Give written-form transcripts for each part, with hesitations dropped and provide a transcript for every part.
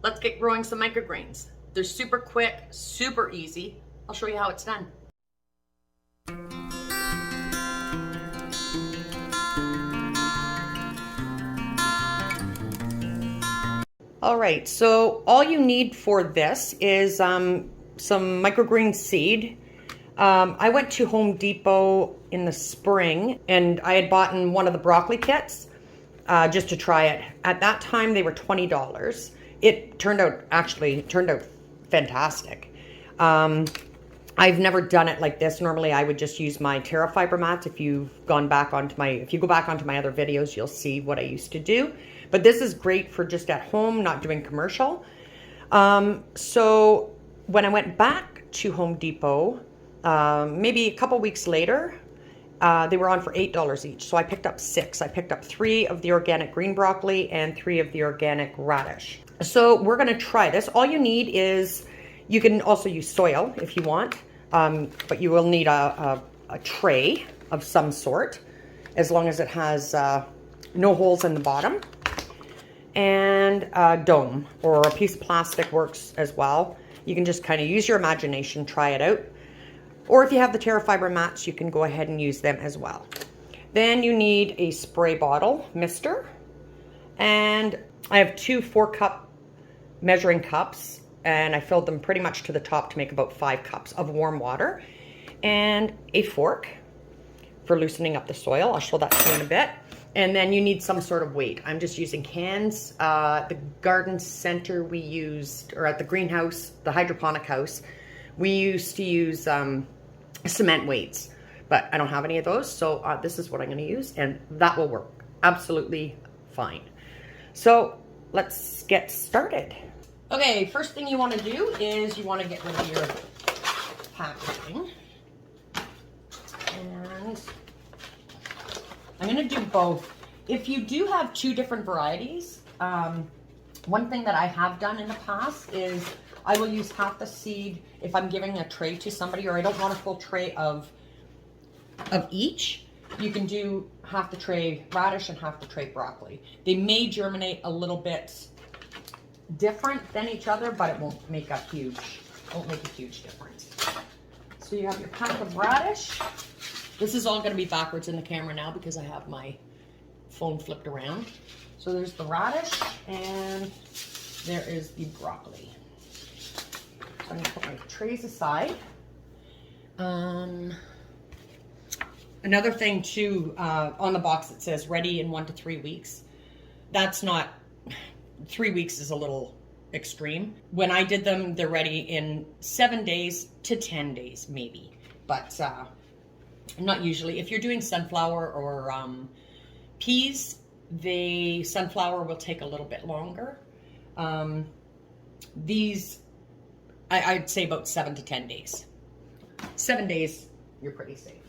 let's get growing some microgreens. They're super quick, super easy. I'll show you how it's done. All right, so all you need for this is some microgreen seed. I went to Home Depot in the spring and I had bought one of the broccoli kits just to try it. At that time, they were $20. It turned out fantastic. I've never done it like this. Normally, I would just use my Terra fiber mats. If you go back onto my other videos, you'll see what I used to do. But this is great for just at home, not doing commercial. So when I went back to Home Depot, maybe a couple weeks later, they were on for $8 each. So I picked up 6. I picked up 3 of the organic green broccoli and 3 of the organic radish. So we're going to try this. All you need is, you can also use soil if you want, but you will need a tray of some sort, as long as it has no holes in the bottom. And a dome or a piece of plastic works as well. You can just kind of use your imagination, try it out. Or if you have the Terra fiber mats, you can go ahead and use them as well. Then you need a spray bottle mister. And I have 2 4-cup measuring cups, and I filled them pretty much to the top to make about 5 cups of warm water. And a fork for loosening up the soil. I'll show that to you in a bit. And then you need some sort of weight. I'm just using cans. The garden center we used, or at the greenhouse, the hydroponic house, we used to use cement weights, but I don't have any of those. So this is what I'm gonna use, and that will work absolutely fine. So let's get started. Okay, first thing you wanna do is you wanna get rid of your packaging. And I'm gonna do both. If you do have 2 different varieties, one thing that I have done in the past is I will use half the seed if I'm giving a tray to somebody, or I don't want a full tray of each. You can do half the tray radish and half the tray broccoli. They may germinate a little bit different than each other, but it won't make a huge difference. So you have your pack of radish. This is all going to be backwards in the camera now because I have my phone flipped around. So there's the radish and there is the broccoli. So I'm going to put my trays aside. Another thing too, on the box it says ready in 1 to 3 weeks. That's not, 3 weeks is a little extreme. When I did them, they're ready in 7 days to 10 days maybe, but not usually. If you're doing sunflower or peas, the sunflower will take a little bit longer. These, I'd say about 7 to 10 days. 7 days, you're pretty safe.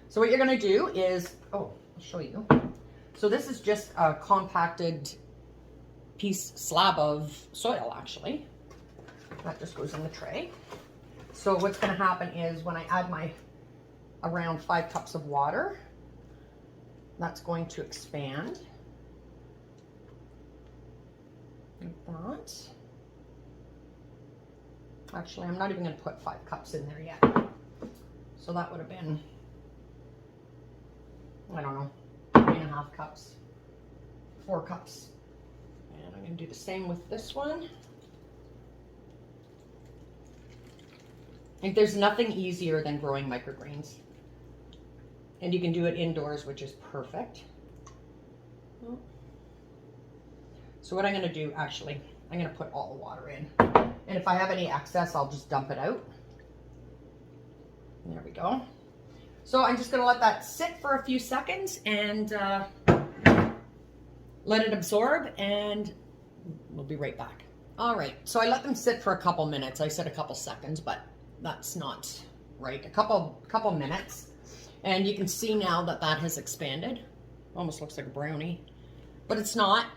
So what you're gonna do is, I'll show you. So this is just a compacted slab of soil actually. That just goes in the tray. So what's gonna happen is when I add my around 5 cups of water, that's going to expand like that. Actually, I'm not even going to put 5 cups in there yet. So that would have been, I don't know, 3.5 cups, 4 cups. And I'm going to do the same with this one. Like, there's nothing easier than growing microgreens. And you can do it indoors, which is perfect. So what I'm going to do, actually, I'm going to put all the water in. And if I have any excess, I'll just dump it out. There we go. So I'm just going to let that sit for a few seconds and let it absorb, and we'll be right back. All right, so I let them sit for a couple minutes. I said a couple seconds, but that's not right. A couple minutes. And you can see now that that has expanded. Almost looks like a brownie, but it's not.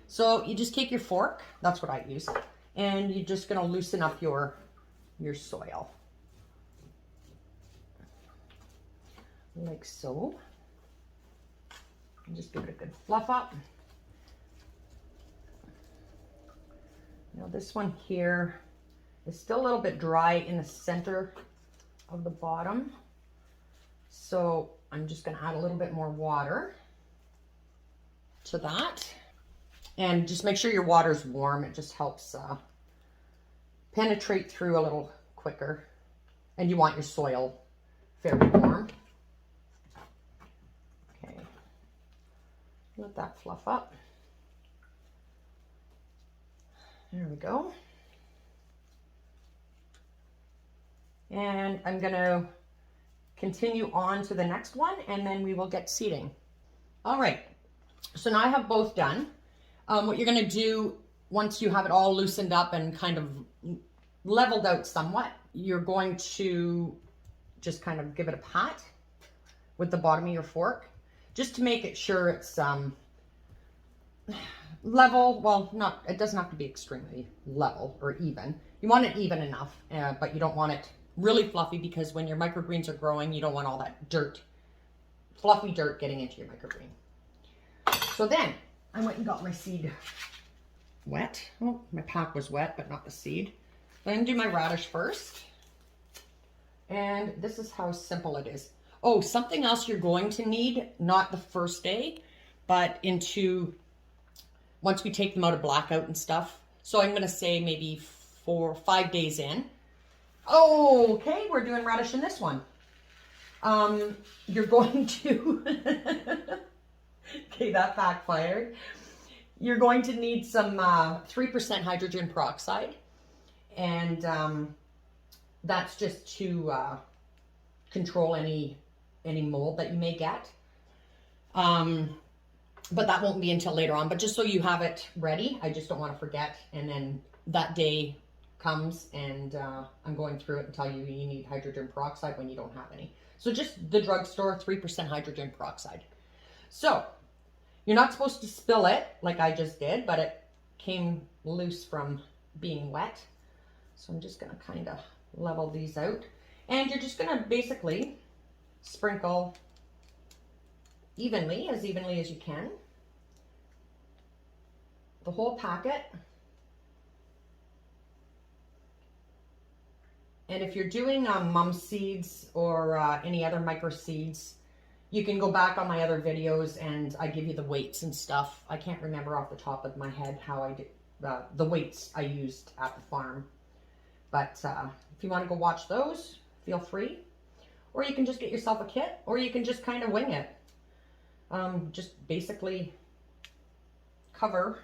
So you just take your fork, that's what I use, and you're just gonna loosen up your soil. Like so. And just give it a good fluff up. Now this one here is still a little bit dry in the center of the bottom. So I'm just going to add a little bit more water to that. And just make sure your water's warm. It just helps penetrate through a little quicker. And you want your soil fairly warm. Okay. Let that fluff up. There we go. And I'm going to continue on to the next one, and then we will get seeding. All right, so now I have both done. What you're going to do once you have it all loosened up and kind of leveled out somewhat, you're going to just kind of give it a pat with the bottom of your fork, just to make it sure it's level. Well, it doesn't have to be extremely level or even. You want it even enough, but you don't want it really fluffy, because when your microgreens are growing, you don't want all that dirt, fluffy dirt getting into your microgreen. So then I went and got my seed wet. Oh, my pack was wet, but not the seed. I'm gonna do my radish first. And this is how simple it is. Oh, something else you're going to need, not the first day, but once we take them out of blackout and stuff. So I'm gonna say maybe 4 or 5 days in. Oh, okay, we're doing radish in this one. You're going to, okay, that backfired. You're going to need some 3% hydrogen peroxide. And that's just to control any mold that you may get. But that won't be until later on. But just so you have it ready, I just don't want to forget. And then that day comes and I'm going through it and tell you you need hydrogen peroxide when you don't have any. So just the drugstore, 3% hydrogen peroxide. So you're not supposed to spill it like I just did, but it came loose from being wet. So I'm just going to kind of level these out. And you're just going to basically sprinkle evenly as you can. The whole packet. And if you're doing mum seeds or any other micro seeds, you can go back on my other videos and I give you the weights and stuff. I can't remember off the top of my head how I did the weights I used at the farm. But if you want to go watch those, feel free. Or you can just get yourself a kit, or you can just kind of wing it. Just basically cover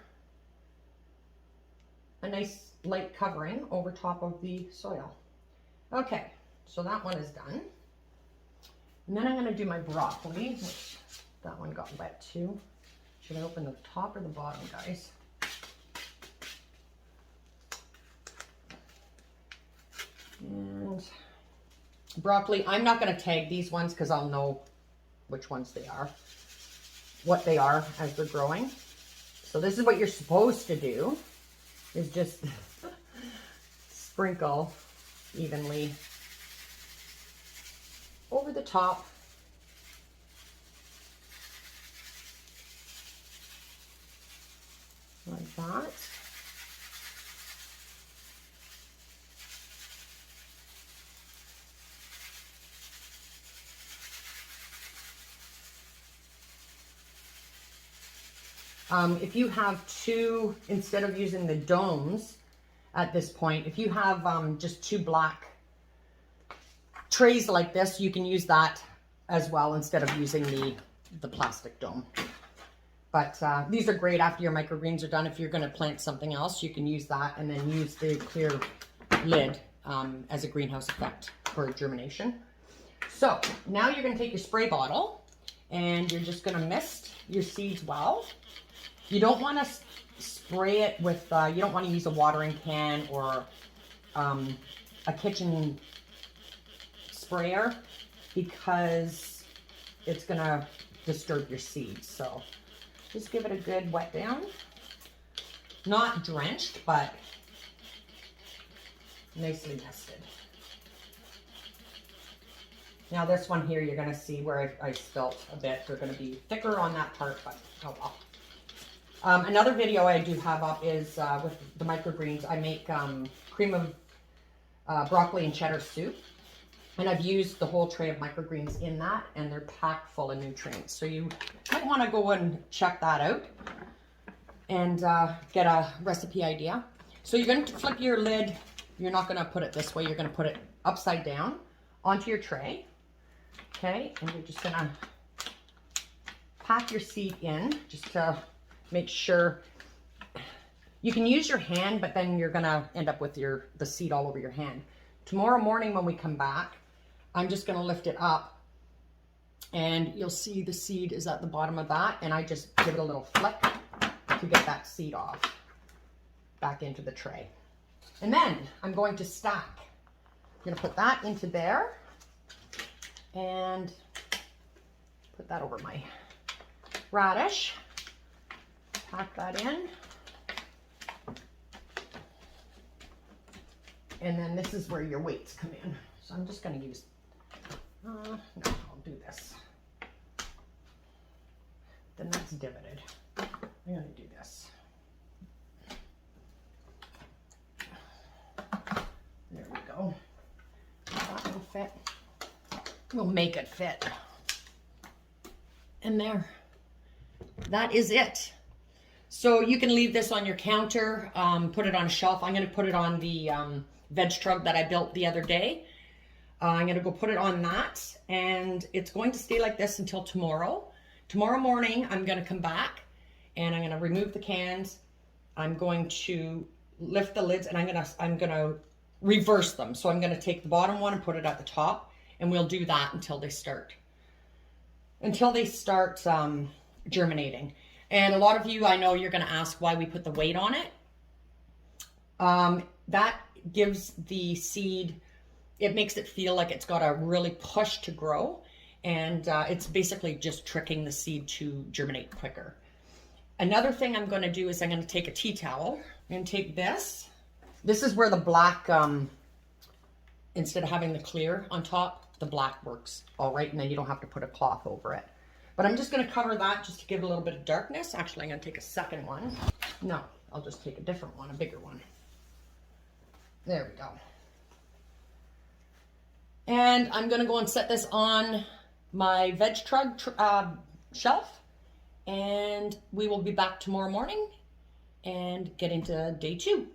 a nice light covering over top of the soil. Okay, so that one is done. And then I'm going to do my broccoli, which that one got wet too. Should I open the top or the bottom, guys? And broccoli, I'm not going to tag these ones because I'll know which ones they are, what they are as they're growing. So this is what you're supposed to do, is just sprinkle evenly over the top. Like that. If you have two, instead of using the domes at this point, if you have just two black trays like this, you can use that as well instead of using the plastic dome. But these are great after your microgreens are done. If you're going to plant something else, you can use that and then use the clear lid as a greenhouse effect for germination. So now you're going to take your spray bottle and you're just going to mist your seeds well. You don't want to spray it with, you don't want to use a watering can or a kitchen sprayer because it's going to disturb your seeds. So just give it a good wet down. Not drenched, but nicely misted. Now this one here, you're going to see where I spilt a bit. They're going to be thicker on that part, but oh well. Another video I do have up is with the microgreens. I make cream of broccoli and cheddar soup. And I've used the whole tray of microgreens in that, and they're packed full of nutrients. So you might want to go and check that out and get a recipe idea. So you're going to flip your lid. You're not going to put it this way. You're going to put it upside down onto your tray. Okay, and you're just going to pack your seed in just to make sure. You can use your hand, but then you're going to end up with the seed all over your hand. Tomorrow morning when we come back, I'm just going to lift it up, and you'll see the seed is at the bottom of that, and I just give it a little flick to get that seed off back into the tray. And then I'm going to stack. I'm going to put that into there and put that over my radish. Pack that in. And then this is where your weights come in. So I'm just going to use, no, I'll do this. Then that's divoted. I'm going to do this. There we go. That will fit. We'll make it fit. And there. That is it. So you can leave this on your counter, put it on a shelf. I'm going to put it on the veg truck that I built the other day. I'm going to go put it on that, and it's going to stay like this until tomorrow. Tomorrow morning, I'm going to come back, and I'm going to remove the cans. I'm going to lift the lids, and I'm going to reverse them. So I'm going to take the bottom one and put it at the top, and we'll do that until they start germinating. And a lot of you, I know you're going to ask why we put the weight on it. That gives the seed, it makes it feel like it's got a really push to grow. And it's basically just tricking the seed to germinate quicker. Another thing I'm going to do is I'm going to take a tea towel. I'm going to take this. This is where the black, instead of having the clear on top, the black works all right. And then you don't have to put a cloth over it. But I'm just going to cover that just to give it a little bit of darkness. Actually, I'm going to take a second one. No, I'll just take a different one, a bigger one. There we go. And I'm going to go and set this on my veg truck shelf. And we will be back tomorrow morning and get into day 2.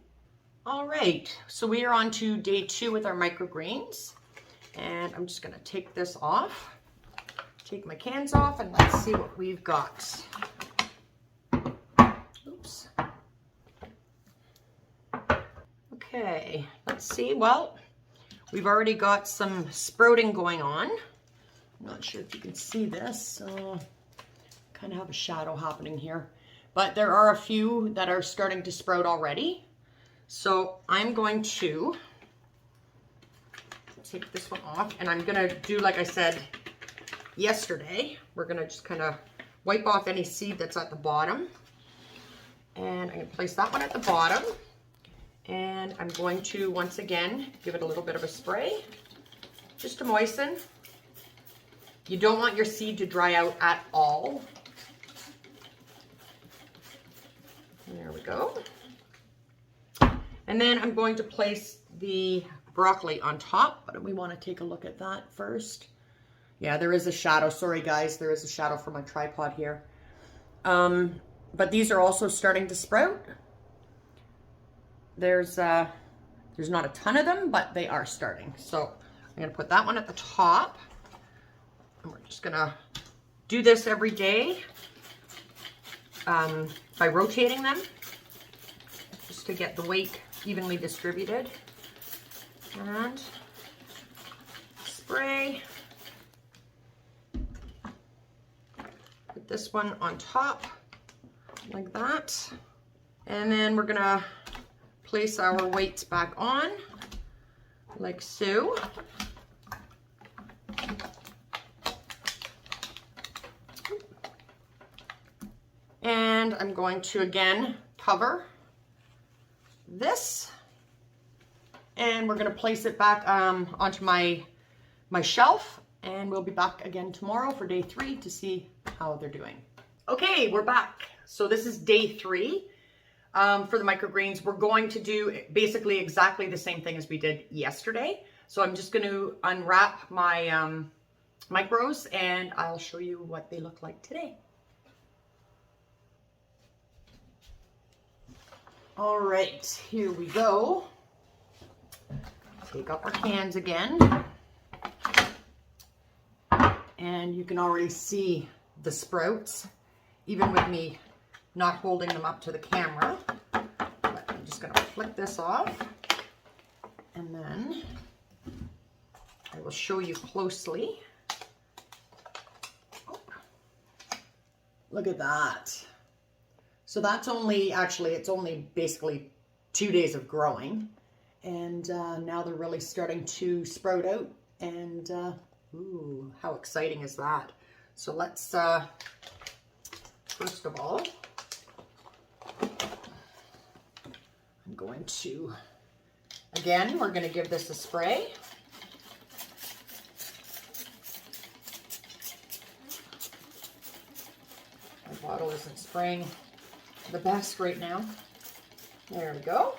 All right, so we are on to day 2 with our microgreens. And I'm just going to take this off. Take my cans off, and let's see what we've got. Oops. Okay, let's see. Well, we've already got some sprouting going on. I'm not sure if you can see this, so kind of have a shadow happening here. But there are a few that are starting to sprout already. So I'm going to take this one off, and I'm going to do, like I said yesterday, we're going to just kind of wipe off any seed that's at the bottom. And I'm going to place that one at the bottom. And I'm going to, once again, give it a little bit of a spray just to moisten. You don't want your seed to dry out at all. There we go. And then I'm going to place the broccoli on top, but we want to take a look at that first. Yeah, there is a shadow. Sorry, guys. There is a shadow for my tripod here. But these are also starting to sprout. There's not a ton of them, but they are starting. So I'm going to put that one at the top. And we're just going to do this every day by rotating them just to get the weight evenly distributed. And spray. Put this one on top like that. And then we're going to place our weights back on like so. And I'm going to again cover this, and we're going to place it back onto my shelf, and we'll be back again tomorrow for day 3 to see how they're doing. Okay, we're back. So this is day 3 for the microgreens. We're going to do basically exactly the same thing as we did yesterday. So I'm just going to unwrap my micros and I'll show you what they look like today. All right, here we go. Take up our cans again. And you can already see the sprouts, even with me not holding them up to the camera. But I'm just gonna flick this off. And then I will show you closely. Oh, look at that. So that's only, actually, it's only basically 2 days of growing. And now they're really starting to sprout out. And ooh, how exciting is that? So let's, first of all, I'm going to, again, we're going to give this a spray. My bottle isn't spraying the best right now. There we go.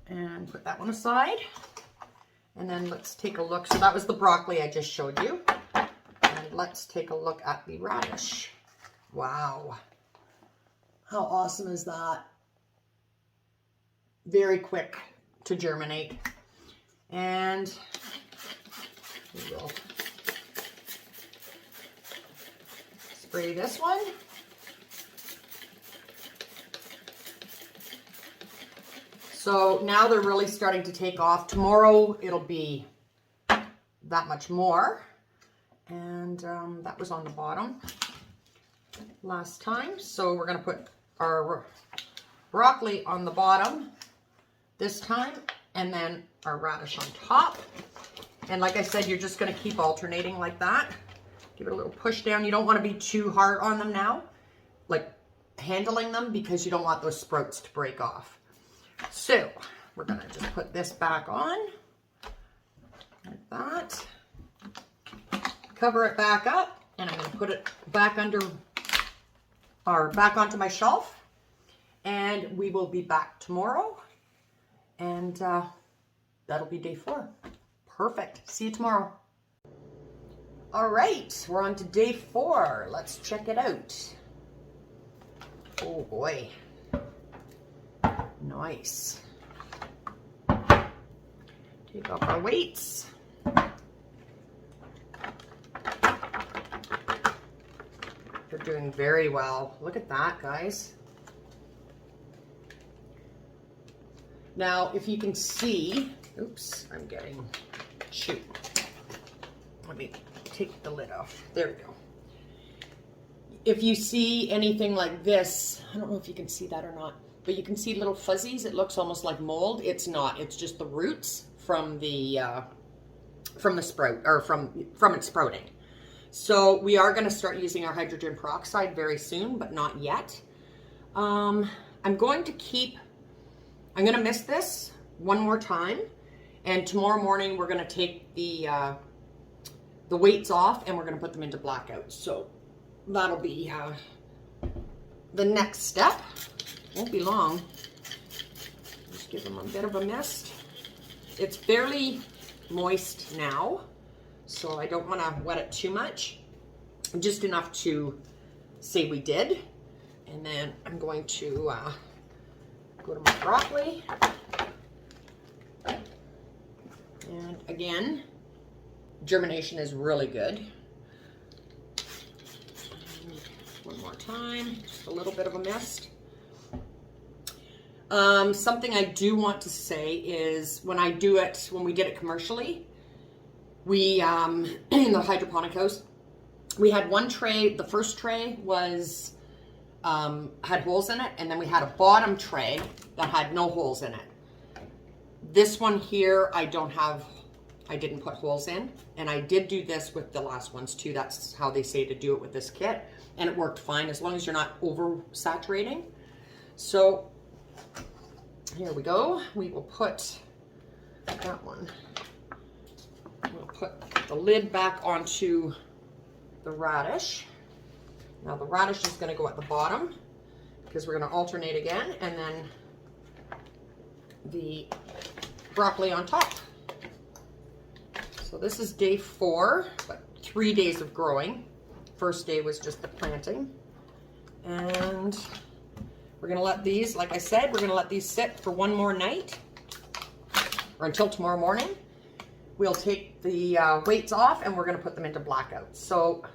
And put that one aside. And then let's take a look. So that was the broccoli I just showed you. And let's take a look at the radish. Wow. How awesome is that? Very quick to germinate. And we will spray this one. So now they're really starting to take off. Tomorrow it'll be that much more. And that was on the bottom last time. So we're going to put our broccoli on the bottom this time, and then our radish on top. And like I said, you're just going to keep alternating like that. Give it a little push down. You don't want to be too hard on them now, like handling them, because you don't want those sprouts to break off. So we're going to just put this back on like that. Cover it back up, and I'm going to put it back under, or back onto my shelf. And we will be back tomorrow. And that'll be day 4. Perfect. See you tomorrow. All right, we're on to day 4. Let's check it out. Oh boy. Nice. Take off our weights. They're doing very well. Look at that, guys. Now, if you can see, oops, I'm getting, shoot. Let me take the lid off. There we go. If you see anything like this, I don't know if you can see that or not, but you can see little fuzzies. It looks almost like mold. It's not. It's just the roots from the sprout, or from it sprouting. So we are going to start using our hydrogen peroxide very soon, but not yet. I'm going to mist this one more time, and tomorrow morning we're going to take the weights off and we're going to put them into Blackout. So that'll be the next step. Won't be long. Just give them a bit of a mist. It's fairly moist now, so I don't want to wet it too much. Just enough to say we did. And then I'm going to go to my broccoli. And again, germination is really good. And one more time, just a little bit of a mist. Something I do want to say is when we did it commercially, we, in the hydroponic house, we had one tray. The first tray was, had holes in it, and then we had a bottom tray that had no holes in it. This one here, I didn't put holes in, and I did do this with the last ones too. That's how they say to do it with this kit, and it worked fine as long as you're not over saturating. So here we go. We will put that one. We'll put the lid back onto the radish. Now the radish is going to go at the bottom because we're going to alternate again, and then the broccoli on top. So this is day 4, but 3 days of growing. First day was just the planting. And we're going to let these, like I said, we're going to let these sit for one more night or until tomorrow morning. We'll take the weights off and we're going to put them into Blackout. So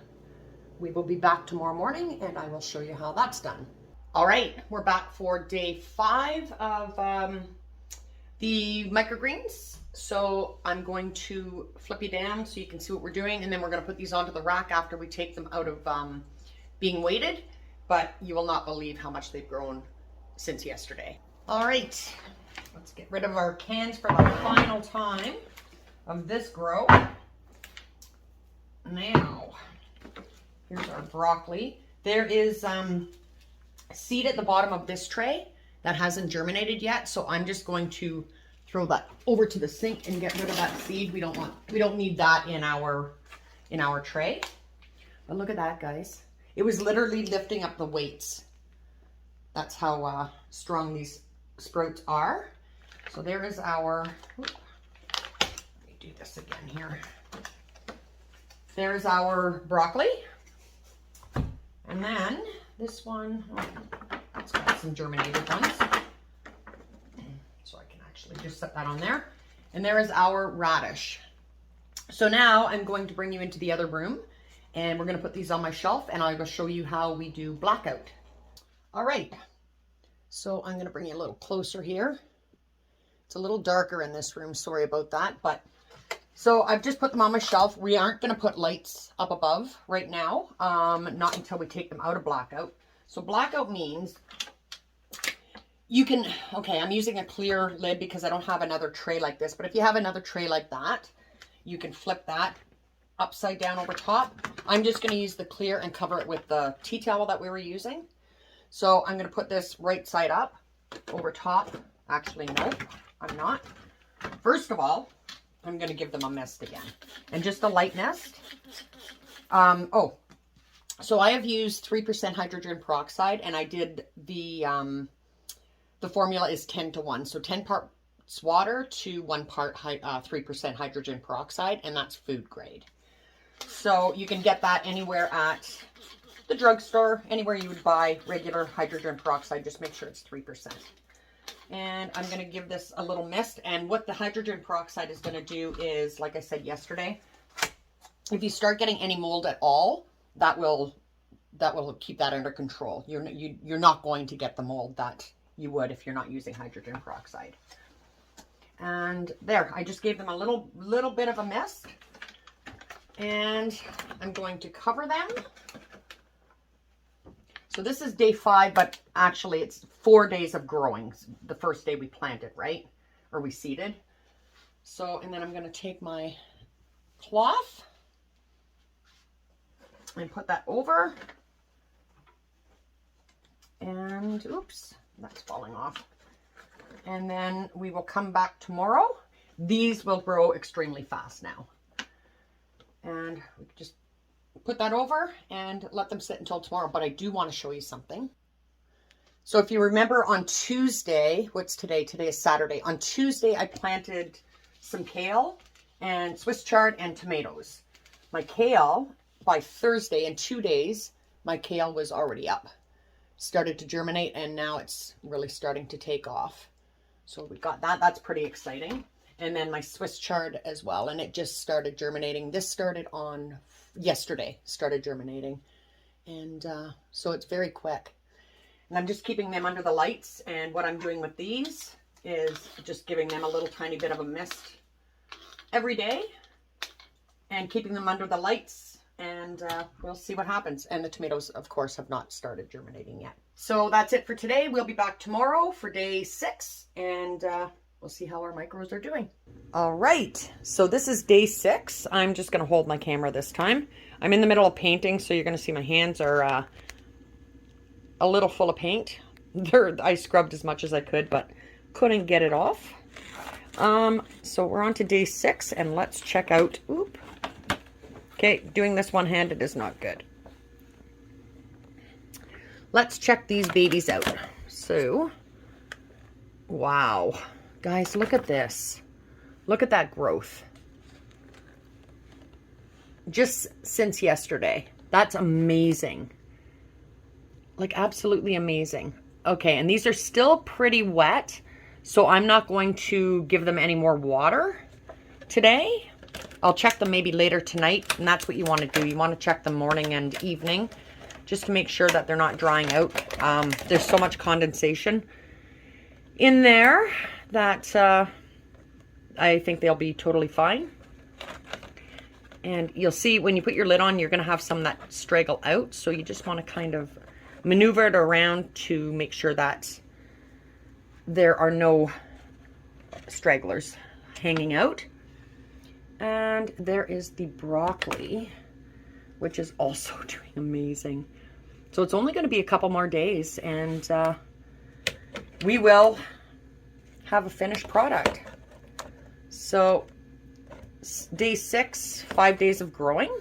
we will be back tomorrow morning and I will show you how that's done. All right, we're back for day 5 of the microgreens. So I'm going to flip you down so you can see what we're doing, and then we're going to put these onto the rack after we take them out of being weighted. But you will not believe how much they've grown since yesterday. All right, let's get rid of our cans for the final time of this grow. Now, here's our broccoli. There is seed at the bottom of this tray that hasn't germinated yet, so I'm just going to throw that over to the sink and get rid of that seed. We don't need that in our tray. But look at that, guys. It was literally lifting up the weights. That's how strong these sprouts are. So there is our, let me do this again here. There's our broccoli. And then this one, it's got some germinated ones. So I can actually just set that on there. And there is our radish. So now I'm going to bring you into the other room and we're going to put these on my shelf and I'll go show you how we do Blackout. All right. So I'm going to bring you a little closer here. It's a little darker in this room. Sorry about that. But so I've just put them on my shelf. We aren't going to put lights up above right now. Not until we take them out of Blackout. So Blackout means you can, okay, I'm using a clear lid because I don't have another tray like this. But if you have another tray like that, you can flip that upside down over top. I'm just going to use the clear and cover it with the tea towel that we were using. So I'm going to put this right side up over top. Actually, no, I'm not. First of all, I'm going to give them a mist again. And just a light mist. So I have used 3% hydrogen peroxide, and I did the formula is 10 to 1. So 10 parts water to 1 part 3% hydrogen peroxide, and that's food grade. So you can get that anywhere at the drugstore, anywhere you would buy regular hydrogen peroxide. Just make sure it's 3%. And I'm going to give this a little mist. And what the hydrogen peroxide is going to do is, like I said yesterday, if you start getting any mold at all, that will keep that under control. You're not going to get the mold that you would if you're not using hydrogen peroxide. And there, I just gave them a little bit of a mist. And I'm going to cover them. So this is day 5, but actually it's 4 days of growing. The first day we planted, right? Or we seeded. So, and then I'm going to take my cloth and put that over. And, oops, that's falling off. And then we will come back tomorrow. These will grow extremely fast now. And we can just put that over and let them sit until tomorrow. But I do want to show you something. So if you remember on Tuesday, what's today? Today is Saturday. On Tuesday, I planted some kale and Swiss chard and tomatoes. My kale, by Thursday, in 2 days, my kale was already up. Started to germinate, and now it's really starting to take off. So we got that. That's pretty exciting. And then my Swiss chard as well. And it just started germinating. This started on yesterday, started germinating. And so it's very quick. And I'm just keeping them under the lights. And what I'm doing with these is just giving them a little tiny bit of a mist every day. And keeping them under the lights. And we'll see what happens. And the tomatoes, of course, have not started germinating yet. So that's it for today. We'll be back tomorrow for day 6. And we'll see how our micros are doing. All right, so this is day 6. I'm just going to hold my camera this time. I'm in the middle of painting, so you're going to see my hands are a little full of paint. I scrubbed as much as I could, but couldn't get it off. So we're on to day 6, and let's check out. Okay, doing this one-handed is not good. let's check these babies out. So, wow. Guys, look at this. Look at that growth. Just since yesterday. That's amazing. Like, absolutely amazing. Okay, and these are still pretty wet, so I'm not going to give them any more water today. I'll check them maybe later tonight, and that's what you want to do. You want to check them morning and evening, just to make sure that they're not drying out. There's so much condensation in there that I think they'll be totally fine. And you'll see when you put your lid on, you're going to have some that straggle out. So you just want to kind of maneuver it around to make sure that there are no stragglers hanging out. And there is the broccoli, which is also doing amazing. So it's only going to be a couple more days, and we will have a finished product. So day 6, 5 days of growing.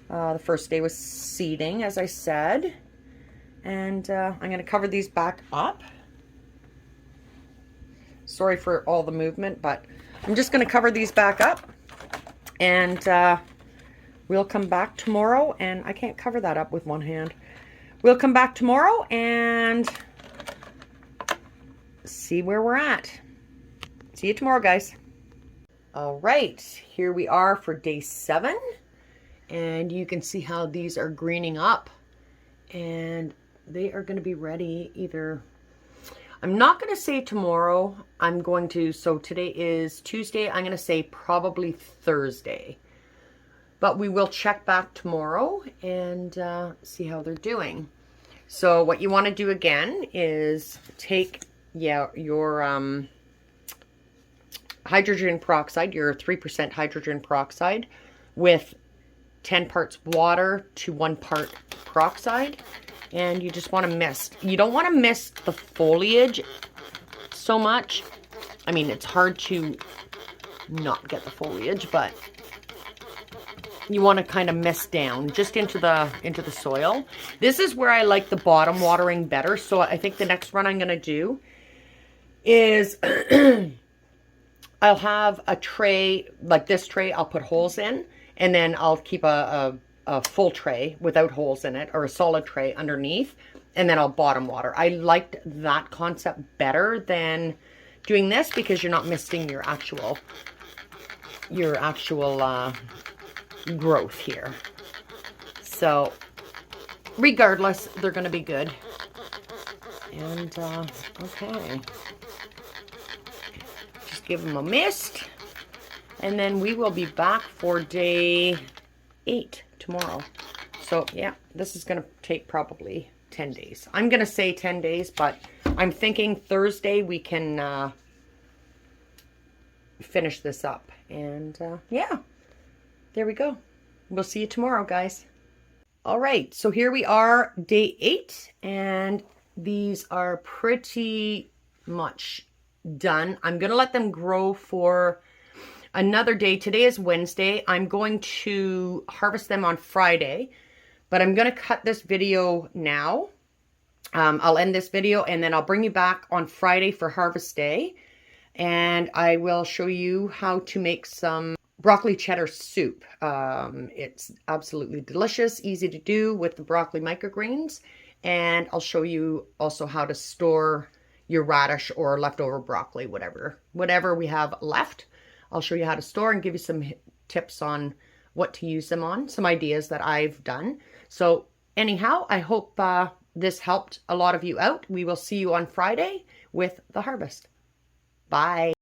The first day was seeding, as I said. And I'm going to cover these back up. Sorry for all the movement, but I'm just going to cover these back up. And we'll come back tomorrow. And I can't cover that up with one hand. We'll come back tomorrow and see where we're at. See you tomorrow, guys. All right, here we are for day 7, and you can see how these are greening up, and they are going to be ready either, I'm not going to say tomorrow, I'm going to, so today is Tuesday, I'm going to say probably Thursday, but we will check back tomorrow and see how they're doing. So what you want to do again is take your hydrogen peroxide, your 3% hydrogen peroxide, with 10 parts water to 1 part peroxide, and you just want to mist. You don't want to mist the foliage so much. I mean, it's hard to not get the foliage, but you want to kind of mist down just into the soil. This is where I like the bottom watering better, so I think the next run I'm going to do is I'll have a tray, like this tray, I'll put holes in, and then I'll keep a full tray without holes in it, or a solid tray underneath, and then I'll bottom water. I liked that concept better than doing this, because you're not misting your actual growth here. So regardless, they're going to be good. And okay. Give them a mist, and then we will be back for day 8 tomorrow. So yeah, this is going to take probably 10 days. I'm going to say 10 days, but I'm thinking Thursday we can finish this up. And yeah, there we go. We'll see you tomorrow, guys. All right, so here we are, day 8, and these are pretty much done. I'm going to let them grow for another day. Today is Wednesday. I'm going to harvest them on Friday, but I'm going to cut this video now. I'll end this video, and then I'll bring you back on Friday for harvest day, and I will show you how to make some broccoli cheddar soup. It's absolutely delicious, easy to do with the broccoli microgreens, and I'll show you also how to store your radish or leftover broccoli, whatever we have left. I'll show you how to store and give you some tips on what to use them on, some ideas that I've done. So anyhow, I hope this helped a lot of you out. We will see you on Friday with the harvest. Bye.